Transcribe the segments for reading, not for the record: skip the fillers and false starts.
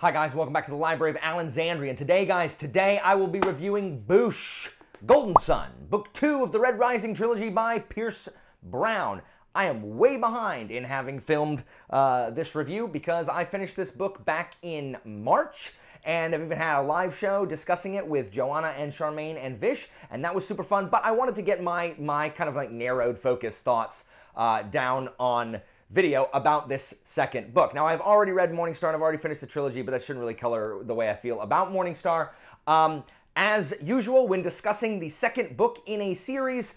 Hi guys, welcome back to the Library of Alexandria, and today I will be reviewing Boosh, Golden Son, Book 2 of the Red Rising trilogy by Pierce Brown. I am way behind in having filmed this review because I finished this book back in March, and I've even had a live show discussing it with Joanna and Charmaine and Vish, and that was super fun, but I wanted to get my kind of like narrowed focus thoughts down on video about this second book. Now, I've already read Morningstar and I've already finished the trilogy, but that shouldn't really color the way I feel about Morningstar. As usual, when discussing the second book in a series,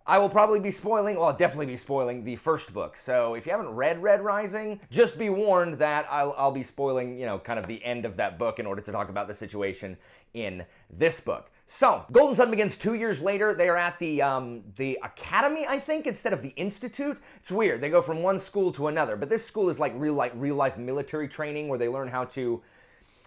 I will probably be spoiling, well, I'll definitely be spoiling the first book. So if you haven't read Red Rising, just be warned that I'll be spoiling, you know, kind of the end of that book in order to talk about the situation in this book. So, Golden Son begins 2 years later. They are at the academy, I think, instead of the institute. It's weird. They go from one school to another, but this school is like real life military training where they learn how to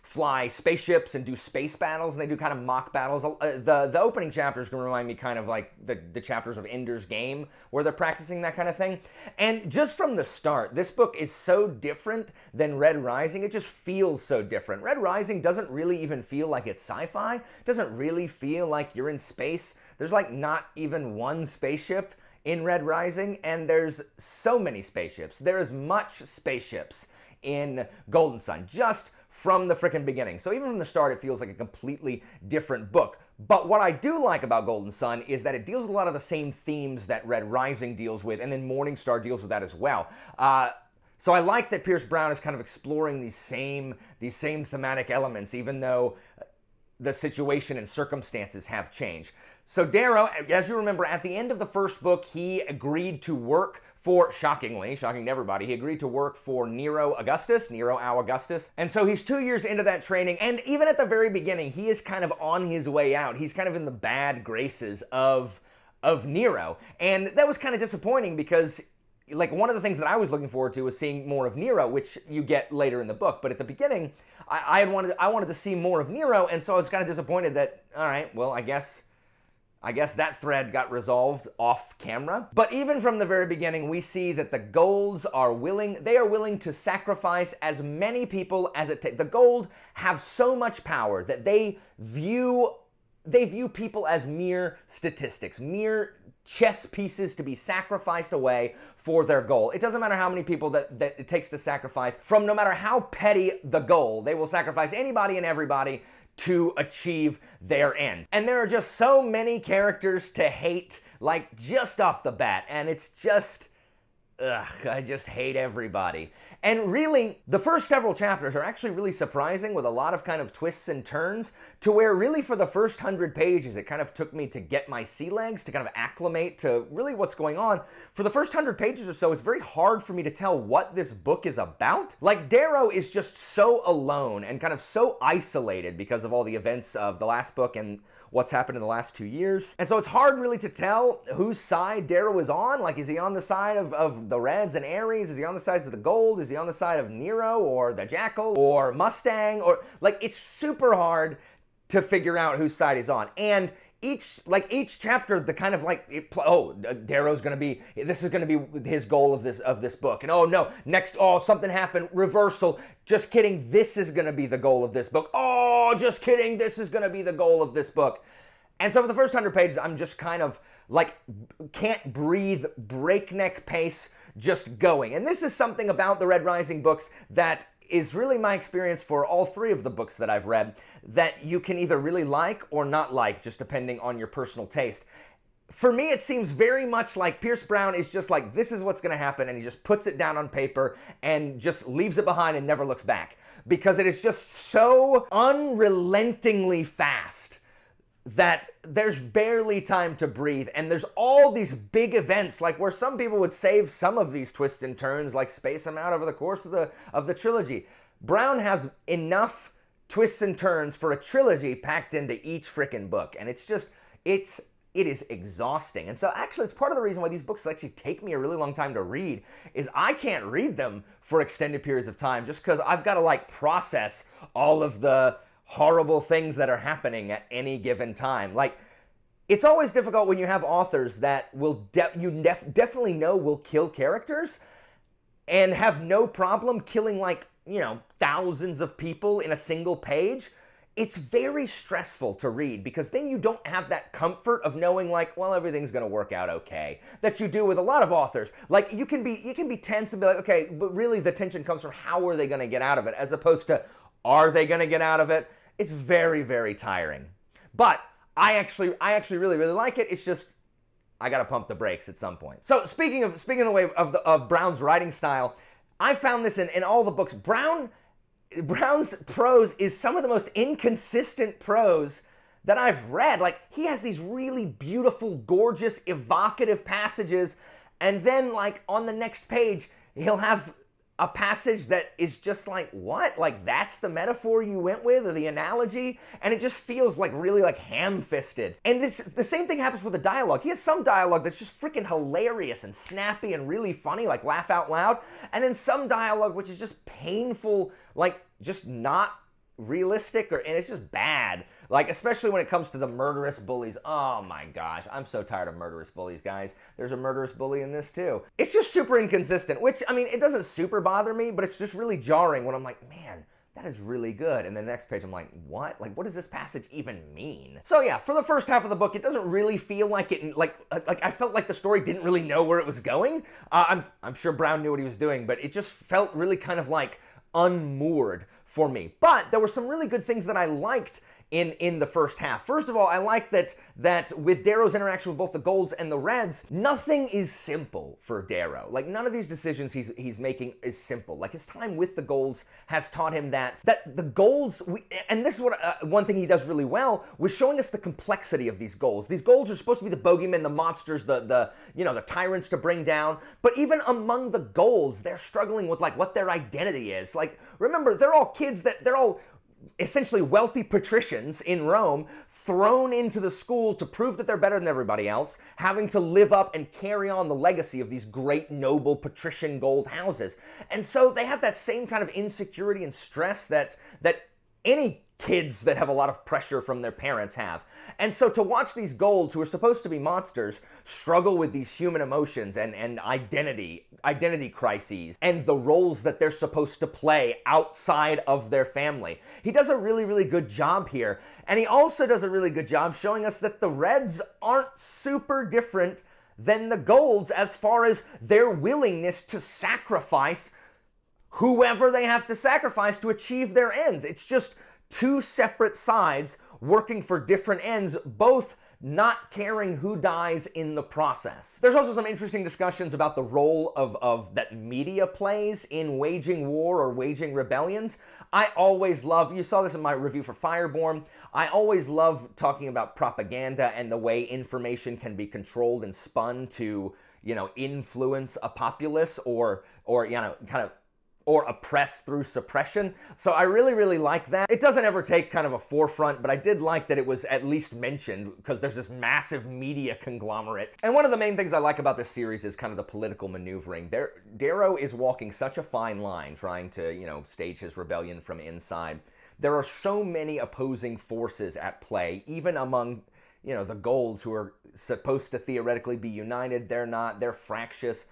fly spaceships and do space battles, and they do kind of mock battles. The opening chapters can remind me kind of like the chapters of Ender's Game, where they're practicing that kind of thing. And just from the start, this book is so different than Red Rising. It just feels so different. Red Rising doesn't really even feel like it's sci-fi. Doesn't really feel like you're in space. There's like not even one spaceship in Red Rising, and there's so many spaceships. There is much spaceships in Golden Son, just from the frickin' beginning. So even from the start, it feels like a completely different book. But what I do like about Golden Son is that it deals with a lot of the same themes that Red Rising deals with, and then Morningstar deals with that as well. So I like that Pierce Brown is kind of exploring these same thematic elements, even though the situation and circumstances have changed. So Darrow, as you remember, at the end of the first book, he agreed to work for, shocking to everybody, he agreed to work for Nero Au Augustus. And so he's 2 years into that training, and even at the very beginning, he is kind of on his way out. He's kind of in the bad graces of Nero. And that was kind of disappointing because, like, one of the things that I was looking forward to was seeing more of Nero, which you get later in the book. But at the beginning, I wanted to see more of Nero, and so I was kind of disappointed that, all right, well, I guess that thread got resolved off camera. But even from the very beginning, we see that the Golds are willing to sacrifice as many people as it takes. The Gold have so much power that they view people as mere statistics, mere chess pieces to be sacrificed away for their goal. It doesn't matter how many people that it takes to sacrifice. From no matter how petty the goal, they will sacrifice anybody and everybody to achieve their ends. And there are just so many characters to hate, like, just off the bat, and it's just, ugh, I just hate everybody. And really, the first several chapters are actually really surprising, with a lot of kind of twists and turns, to where really for the first 100 pages, it kind of took me to get my sea legs, to kind of acclimate to really what's going on. For the first 100 pages or so, it's very hard for me to tell what this book is about. Like, Darrow is just so alone and kind of so isolated because of all the events of the last book and what's happened in the last 2 years. And so it's hard really to tell whose side Darrow is on. Like, is he on the side of the Reds and Ares? Is he on the sides of the Gold? Is he on the side of Nero or the Jackal or Mustang? Or, like, it's super hard to figure out whose side he's on. And each chapter, the kind of like, Darrow's gonna be, this is gonna be his goal of this book. And oh no, next, oh, something happened, reversal. Just kidding, this is gonna be the goal of this book. Oh, just kidding, this is gonna be the goal of this book. And so for the first 100 pages, I'm just kind of like, can't breathe, breakneck pace, just going. And this is something about the Red Rising books that is really my experience for all three of the books that I've read, that you can either really like or not like, just depending on your personal taste. For me, it seems very much like Pierce Brown is just like, this is what's going to happen, and he just puts it down on paper and just leaves it behind and never looks back. Because it is just so unrelentingly fast that there's barely time to breathe, and there's all these big events, like where some people would save some of these twists and turns, like space them out over the course of the trilogy. Brown has enough twists and turns for a trilogy packed into each frickin' book, and it's just, it is exhausting. And so actually, it's part of the reason why these books actually take me a really long time to read, is I can't read them for extended periods of time, just because I've got to like process all of the horrible things that are happening at any given time. Like, it's always difficult when you have authors that will definitely know will kill characters and have no problem killing like thousands of people in a single page, it's very stressful to read, because then you don't have that comfort of knowing, like, well, everything's going to work out okay, that you do with a lot of authors. Like, you can be tense and be like, okay, but really the tension comes from how are they going to get out of it, as opposed to are they going to get out of it? It's very, very tiring. But I actually really, really like it. It's just I got to pump the brakes at some point. So speaking of the way of Brown's writing style, I found this in all the books. Brown's prose is some of the most inconsistent prose that I've read. Like, he has these really beautiful, gorgeous, evocative passages, and then, like, on the next page, he'll have a passage that is just like, what? Like, that's the metaphor you went with, or the analogy? And it just feels like really like ham-fisted. And the same thing happens with the dialogue. He has some dialogue that's just freaking hilarious and snappy and really funny, like laugh out loud. And then some dialogue which is just painful, like just not realistic, and it's just bad. Like, especially when it comes to the murderous bullies. Oh my gosh, I'm so tired of murderous bullies, guys. There's a murderous bully in this too. It's just super inconsistent, which, I mean, it doesn't super bother me, but it's just really jarring when I'm like, man, that is really good. And then the next page, I'm like, what? Like, what does this passage even mean? So yeah, for the first half of the book, it doesn't really feel like it, like I felt like the story didn't really know where it was going. I'm sure Brown knew what he was doing, but it just felt really kind of like unmoored for me. But there were some really good things that I liked in the first half. First of all, I like that with Darrow's interaction with both the Golds and the Reds, nothing is simple for Darrow. Like, none of these decisions he's making is simple. Like, his time with the Golds has taught him that the Golds, and this is what one thing he does really well, was showing us the complexity of these Golds. These Golds are supposed to be the bogeymen, the monsters, the tyrants to bring down. But even among the Golds, they're struggling with like what their identity is. Like, remember, they're all kids they're all essentially wealthy patricians in Rome, thrown into the school to prove that they're better than everybody else, having to live up and carry on the legacy of these great noble patrician gold houses. And so they have that same kind of insecurity and stress that any kids that have a lot of pressure from their parents have. And so to watch these Golds, who are supposed to be monsters, struggle with these human emotions and identity crises, and the roles that they're supposed to play outside of their family. He does a really, really good job here. And he also does a really good job showing us that the Reds aren't super different than the Golds as far as their willingness to sacrifice whoever they have to sacrifice to achieve their ends. It's just two separate sides working for different ends, both not caring who dies in the process. There's also some interesting discussions about the role of that media plays in waging war or waging rebellions. I always love, you saw this in my review for Fireborn, I always love talking about propaganda and the way information can be controlled and spun to, influence a populace or oppress through suppression. So I really, really like that. It doesn't ever take kind of a forefront, but I did like that it was at least mentioned, because there's this massive media conglomerate. And one of the main things I like about this series is kind of the political maneuvering. Darrow is walking such a fine line trying to, stage his rebellion from inside. There are so many opposing forces at play, even among the Golds, who are supposed to theoretically be united. They're not, they're fractious.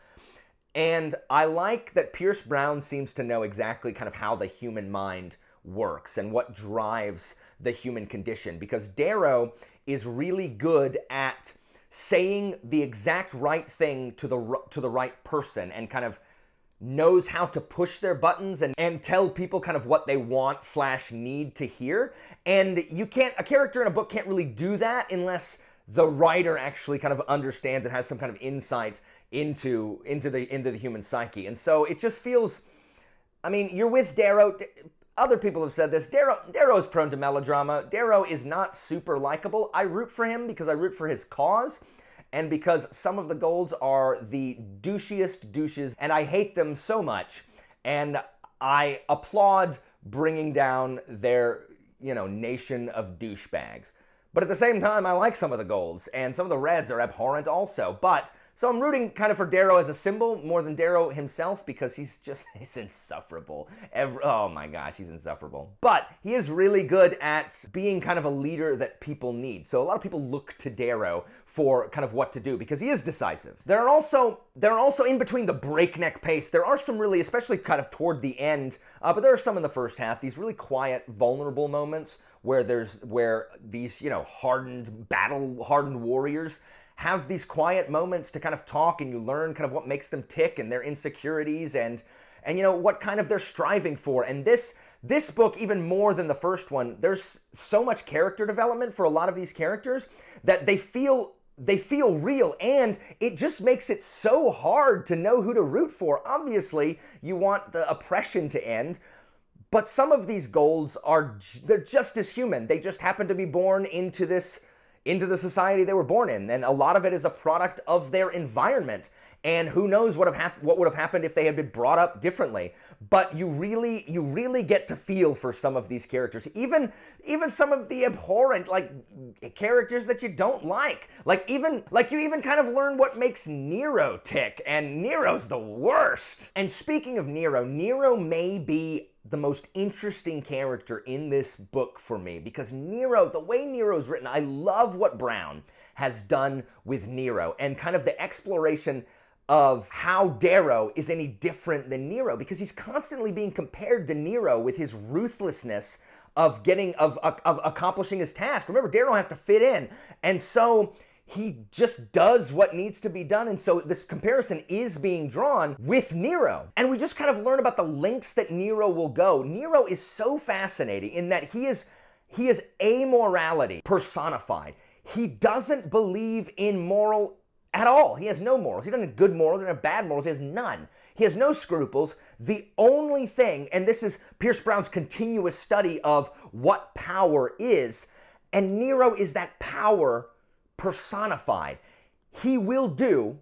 And I like that Pierce Brown seems to know exactly kind of how the human mind works and what drives the human condition, because Darrow is really good at saying the exact right thing to the right person, and kind of knows how to push their buttons and tell people kind of what they want / need to hear. And a character in a book can't really do that unless the writer actually kind of understands and has some kind of insight into the human psyche. And so it just feels, I mean, you're with Darrow. Other people have said this. Darrow is prone to melodrama. Darrow is not super likable. I root for him because I root for his cause, and because some of the Golds are the douchiest douches, and I hate them so much. And I applaud bringing down their, nation of douchebags. But at the same time, I like some of the Golds, and some of the Reds are abhorrent also. But So I'm rooting kind of for Darrow as a symbol more than Darrow himself because he's insufferable. Oh my gosh, he's insufferable. But he is really good at being kind of a leader that people need. So a lot of people look to Darrow for kind of what to do because he is decisive. There are also in between the breakneck pace, there are some really, especially kind of toward the end, but there are some in the first half, these really quiet, vulnerable moments where these, you know, battle-hardened warriors have these quiet moments to kind of talk, and you learn kind of what makes them tick and their insecurities and you know, what kind of they're striving for. And this book, even more than the first one, there's so much character development for a lot of these characters that they feel real, and it just makes it so hard to know who to root for. Obviously, you want the oppression to end, but some of these Golds they're just as human. They just happen to be born into the society they were born in, and a lot of it is a product of their environment. And who knows what would have happened if they had been brought up differently. But you really get to feel for some of these characters, even some of the abhorrent characters that you don't like. You even kind of learn what makes Nero tick, and Nero's the worst. And speaking of Nero, Nero may be the most interesting character in this book for me, because Nero, the way Nero's written, I love what Brown has done with Nero and kind of the exploration of how Darrow is any different than Nero, because he's constantly being compared to Nero with his ruthlessness of accomplishing his task. Remember, Darrow has to fit in, and so he just does what needs to be done, and so this comparison is being drawn with Nero. And we just kind of learn about the lengths that Nero will go. Nero is so fascinating in that he is amorality personified. He doesn't believe in moral at all. He has no morals. He doesn't have good morals, he doesn't have bad morals, he has none. He has no scruples. The only thing, and this is Pierce Brown's continuous study of what power is, and Nero is that power personified. He will do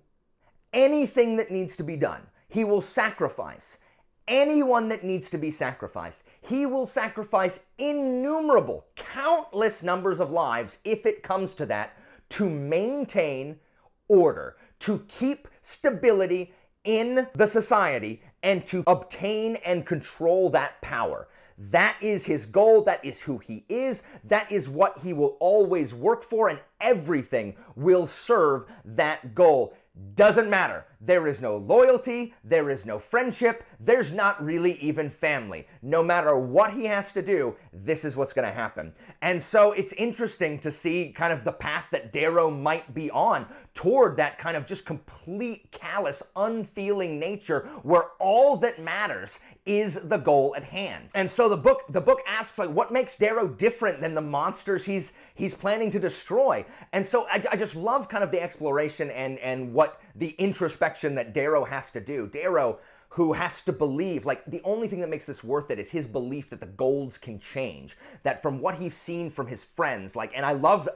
anything that needs to be done. He will sacrifice anyone that needs to be sacrificed. He will sacrifice innumerable, countless numbers of lives, if it comes to that, to maintain order, to keep stability in the society, and to obtain and control that power. That is his goal. That is who he is. That is what he will always work for, and everything will serve that goal. Doesn't matter. There is no loyalty, there is no friendship, there's not really even family. No matter what he has to do, this is what's going to happen. And so it's interesting to see kind of the path that Darrow might be on toward that kind of just complete callous, unfeeling nature where all that matters is the goal at hand. And so the book asks, like, what makes Darrow different than the monsters he's planning to destroy? And so I just love kind of the exploration and what the introspection that Darrow has to do. Darrow, who has to believe, like, the only thing that makes this worth it is his belief that the Golds can change. That from what he's seen from his friends, like, and I love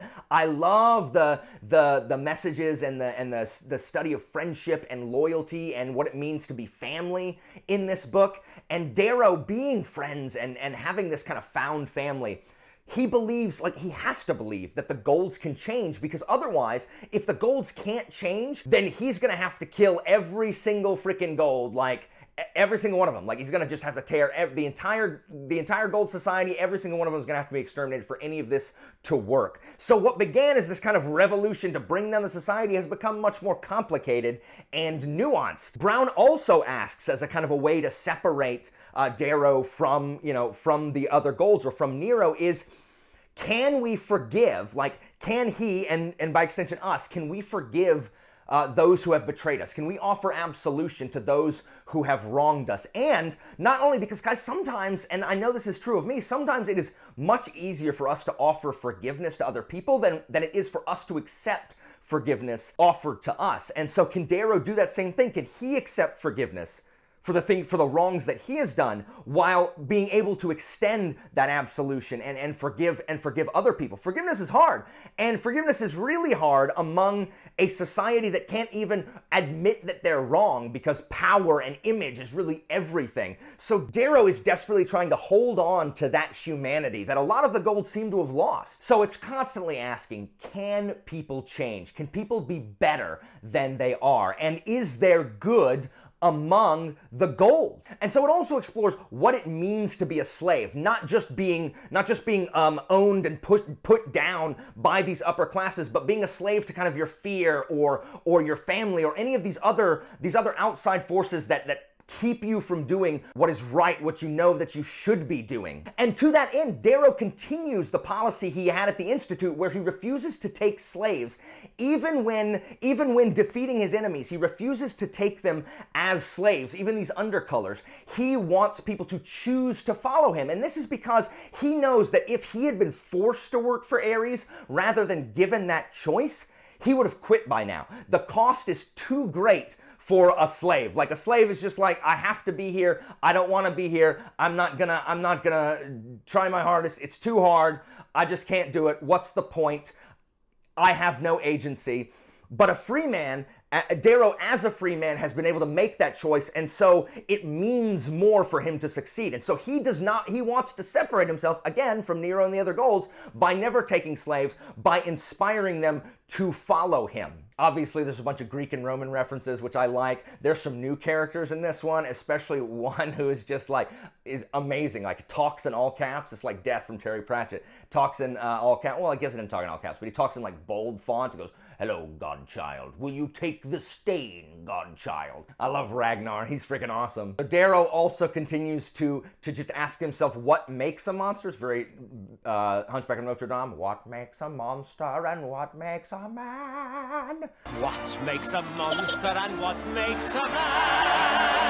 the messages and the study of friendship and loyalty and what it means to be family in this book. And Darrow being friends and having this kind of found family. He believes, like, he has to believe that the Golds can change, because otherwise, if the Golds can't change, then he's gonna have to kill every single freaking Gold, like, every single one of them. Like, he's gonna just have to tear the entire Gold Society, every single one of them is gonna have to be exterminated for any of this to work. So what began as this kind of revolution to bring down the society has become much more complicated and nuanced. Brown also asks, as a kind of a way to separate Darrow from the other Golds, or from Nero, is, can we forgive, like, can he, and by extension us, can we forgive those who have betrayed us? Can we offer absolution to those who have wronged us? And not only because, guys, sometimes, and I know this is true of me, sometimes it is much easier for us to offer forgiveness to other people than it is for us to accept forgiveness offered to us. And so can Darrow do that same thing? Can he accept forgiveness for the wrongs that he has done, while being able to extend that absolution and forgive other people. Forgiveness is hard, and forgiveness is really hard among a society that can't even admit that they're wrong, because power and image is really everything. So Darrow is desperately trying to hold on to that humanity that a lot of the Golds seem to have lost. So it's constantly asking, can people change? Can people be better than they are? And is there good among the Golds? And so it also explores what it means to be a slave, not just being owned and put down by these upper classes, but being a slave to kind of your fear or your family or any of these other outside forces that keep you from doing what is right, what you know that you should be doing. And to that end, Darrow continues the policy he had at the Institute, where he refuses to take slaves. Even when defeating his enemies, he refuses to take them as slaves, even these undercolors. He wants people to choose to follow him. And this is because he knows that if he had been forced to work for Ares rather than given that choice, he would have quit by now. The cost is too great for a slave. Like, a slave is just like, I have to be here. I don't want to be here. I'm not gonna try my hardest. It's too hard. I just can't do it. What's the point? I have no agency. But a free man, Darrow as a free man has been able to make that choice, and so it means more for him to succeed. And so he wants to separate himself, again, from Nero and the other Golds by never taking slaves, by inspiring them to follow him. Obviously, there's a bunch of Greek and Roman references, which I like. There's some new characters in this one, especially one who is just like, is amazing. Like, talks in all caps. It's like Death from Terry Pratchett. Talks in all caps. Well, I guess he didn't talk in all caps, but he talks in like bold font. He goes, "Hello, Godchild. Will you take the stain, Godchild?" I love Ragnar. He's freaking awesome. But Darrow also continues to just ask himself what makes a monster. It's very Hunchback of Notre Dame. What makes a monster and what makes a man? What makes a monster and what makes a man?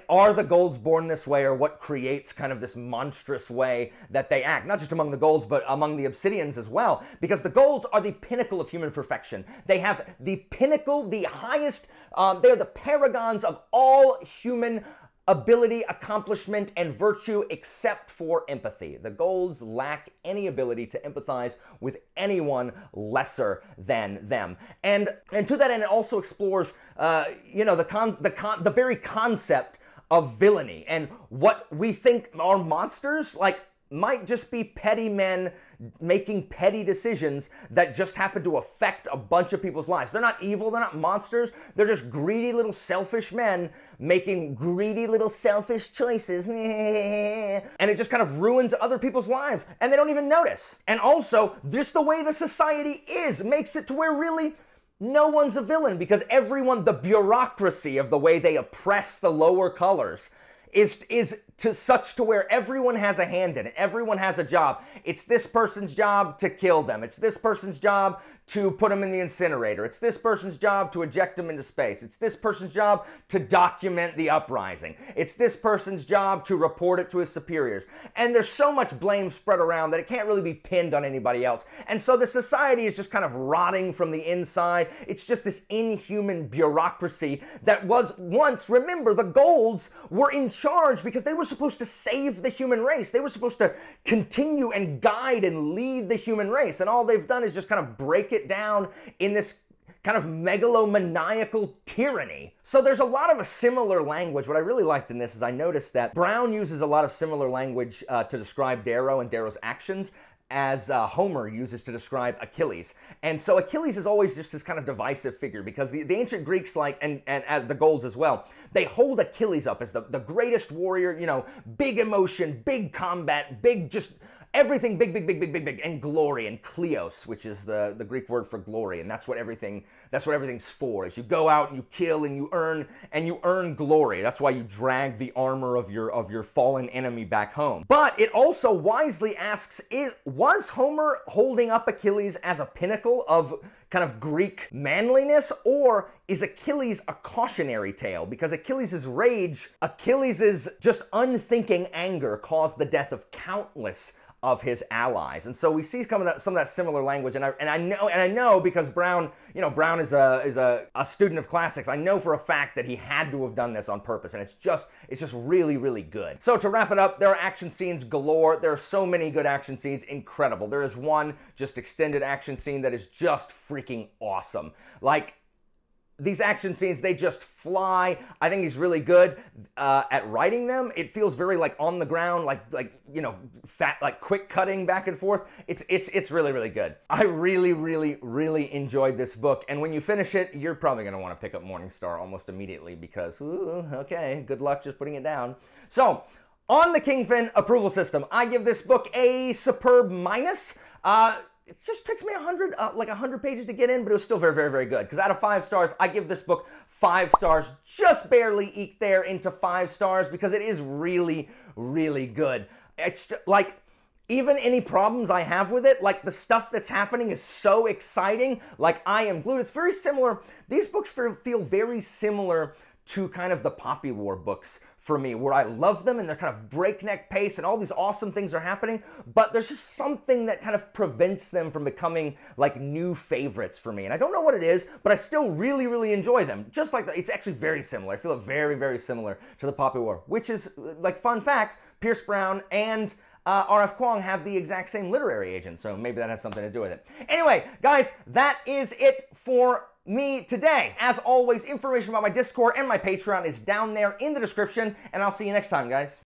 Are the Golds born this way, or what creates kind of this monstrous way that they act? Not just among the Golds, but among the Obsidians as well. Because the Golds are the pinnacle of human perfection. They have the pinnacle, the highest, they are the paragons of all human ability, accomplishment, and virtue, except for empathy. The Golds lack any ability to empathize with anyone lesser than them. And to that end, it also explores, the very concept of villainy, and what we think are monsters, might just be petty men making petty decisions that just happen to affect a bunch of people's lives. They're not evil, they're not monsters, they're just greedy little selfish men making greedy little selfish choices. And it just kind of ruins other people's lives, and they don't even notice. And also, just the way the society is makes it to where really no one's a villain, because everyone, the bureaucracy of the way they oppress the lower colors is to such to where everyone has a hand in it. Everyone has a job. It's this person's job to kill them. It's this person's job to put them in the incinerator. It's this person's job to eject them into space. It's this person's job to document the uprising. It's this person's job to report it to his superiors. And there's so much blame spread around that it can't really be pinned on anybody else. And so the society is just kind of rotting from the inside. It's just this inhuman bureaucracy that was once, remember, the Golds were in charge because they were supposed to save the human race. They were supposed to continue and guide and lead the human race. And all they've done is just kind of break it down in this kind of megalomaniacal tyranny. So there's a lot of a similar language. What I really liked in this is I noticed that Brown uses a lot of similar language to describe Darrow and Darrow's actions as Homer uses to describe Achilles. And so Achilles is always just this kind of divisive figure, because the ancient Greeks, and the Golds as well, they hold Achilles up as the greatest warrior, big emotion, big combat, big just everything big, and glory, and kleos, which is the Greek word for glory, and that's what everything's for. Is you go out and you kill and you earn glory. That's why you drag the armor of your fallen enemy back home. But it also wisely asks, was Homer holding up Achilles as a pinnacle of kind of Greek manliness, or is Achilles a cautionary tale? Because Achilles' rage, Achilles' just unthinking anger caused the death of countless of his allies. And so we see some of that similar language, and I know because Brown, Brown is a student of classics. I know for a fact that he had to have done this on purpose, and it's just really, really good. So to wrap it up, there are action scenes galore. There are so many good action scenes, incredible. There is one just extended action scene that is just freaking awesome. Like, these action scenes, they just fly. I think he's really good at writing them. It feels very like on the ground, like quick cutting back and forth. It's really, really good. I really, really, really enjoyed this book. And when you finish it, you're probably going to want to pick up Morningstar almost immediately because, ooh, okay, good luck just putting it down. So, on the Kingfin approval system, I give this book a superb minus. It just takes me 100 pages to get in, but it was still very, very, very good. Because out of 5 stars, I give this book 5 stars, just barely eked there into 5 stars because it is really, really good. It's like, even any problems I have with it, like the stuff that's happening is so exciting, like I am glued. It's very similar. These books feel very similar to kind of the Poppy War books for me, where I love them and they're kind of breakneck pace and all these awesome things are happening, but there's just something that kind of prevents them from becoming like new favorites for me. And I don't know what it is, but I still really, really enjoy them. Just like that, it's actually very similar. I feel very, very similar to the Poppy War, which is, like, fun fact, Pierce Brown and R.F. Kuang have the exact same literary agent, so maybe that has something to do with it. Anyway, guys, that is it for me today. As always, information about my Discord and my Patreon is down there in the description, and I'll see you next time, guys.